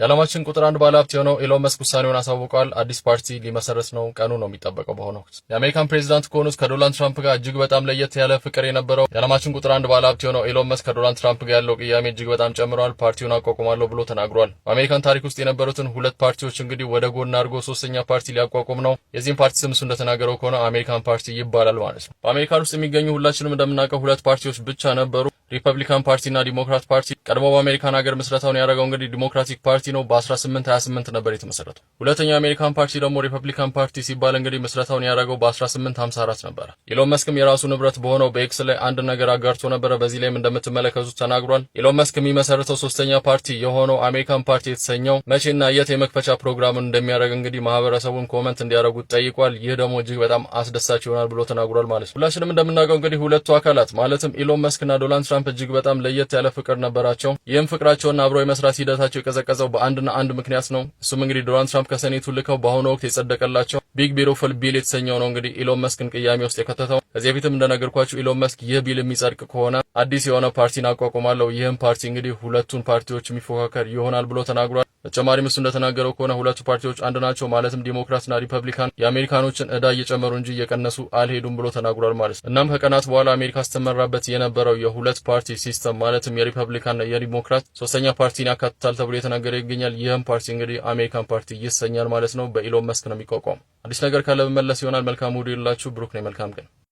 የዓለማችን ቁጥር 1 ባለሀብት የሆነው ኢሎን መስክ ውሳኔውን አሳውቋል። አዲስ ፓርቲ ሊመሰረት ነው። ቀኑ ነው የሚጠበቀው በአሁኑ ወቅት። የአሜሪካን ፕሬዚዳንት ከሆኑት ከዶናልድ ትራምፕ ጋር እጅግ በጣም ለየት ያለ ፍቅር የነበረው የዓለማችን ቁጥር 1 ባለሀብት የሆነው ኢሎን መስክ ከዶናልድ ትራምፕ ጋር ያለው ቅያሜ እጅግ በጣም ጨምሯል። ፓርቲውን አቋቁማለሁ ብሎ ተናግሯል። በአሜሪካን ታሪክ ውስጥ የነበሩትን ሁለት ፓርቲዎች እንግዲህ ወደ ጎን አድርጎ ሶስተኛ ፓርቲ ሊያቋቁም ነው። የዚህም ፓርቲ ስም እሱ እንደተናገረው ከሆነ አሜሪካን ፓርቲ ይባላል ማለት ነው። በአሜሪካን ውስጥ የሚገኙ ሁላችንም እንደምናውቀው ሁለት ፓርቲዎች ብቻ ነበሩ፣ ሪፐብሊካን ፓርቲና ዲሞክራት ፓርቲ። ቀድሞ በአሜሪካን ሀገር ምስረታውን ያደረገው እንግዲህ ዲሞክራቲክ ፓርቲ ነው። በ1828 ነበር የተመሰረተው። ሁለተኛው የአሜሪካን ፓርቲ ደግሞ ሪፐብሊካን ፓርቲ ሲባል እንግዲህ ምስረታውን ያደረገው በ1854 ነበር። ኢሎን መስክም የራሱ ንብረት በሆነው በኤክስ ላይ አንድ ነገር አጋርቶ ነበረ። በዚህ ላይም እንደምትመለከቱት ተናግሯል። ኢሎን መስክ የሚመሰርተው ሶስተኛ ፓርቲ የሆነው አሜሪካን ፓርቲ የተሰኘው መቼና የት የመክፈቻ ፕሮግራምን እንደሚያደርግ እንግዲህ ማህበረሰቡን ኮመንት እንዲያደርጉት ጠይቋል። ይህ ደግሞ እጅግ በጣም አስደሳች ይሆናል ብሎ ተናግሯል ማለት ነው። ሁላችንም እንደምናውቀው እንግዲህ ሁለቱ አካላት ማለትም ኢሎን መስክና ዶናልድ ትራምፕ እጅግ በጣም ለየት ያለ ፍቅር ነበራቸው። ይህም ፍቅራቸውና አብሮ የመስራት ሂደታቸው የቀዘቀዘው በአንድና አንድ ምክንያት ነው። እሱም እንግዲህ ዶናልድ ትራምፕ ከሴኔቱ ልከው በአሁኑ ወቅት የጸደቀላቸው ቢግ ቢዩቲፉል ቢል የተሰኘው ነው እንግዲህ ኢሎን መስክን ቅያሜ ውስጥ የከተተው። ከዚህ በፊትም እንደነገርኳችሁ ኢሎን መስክ ይህ ቢል የሚጸድቅ ከሆነ አዲስ የሆነ ፓርቲን አቋቁማለሁ፣ ይህም ፓርቲ እንግዲህ ሁለቱን ፓርቲዎች የሚፎካከር ይሆናል ብሎ ተናግሯል። በተጨማሪም እሱ እንደተናገረው ከሆነ ሁለቱ ፓርቲዎች አንድ ናቸው፣ ማለትም ዲሞክራትና ሪፐብሊካን የአሜሪካኖችን ዕዳ እየጨመሩ እንጂ እየቀነሱ አልሄዱም ብሎ ተናግሯል ማለት ነው። እናም ከቀናት በኋላ አሜሪካ ስትመራበት የነበረው የሁለት ፓርቲ ሲስተም ማለትም የሪፐብሊካንና የዲሞክራት ሶስተኛ ፓርቲን ያካትታል ተብሎ የተናገረ ይገኛል። ይህም ፓርቲ እንግዲህ አሜሪካን ፓርቲ ይሰኛል ማለት ነው። በኢሎን መስክ ነው የሚቋቋመው። አዲስ ነገር ካለ በመለስ ይሆናል። መልካም ውድ ይላችሁ። ብሩክ ነኝ። መልካም ቀን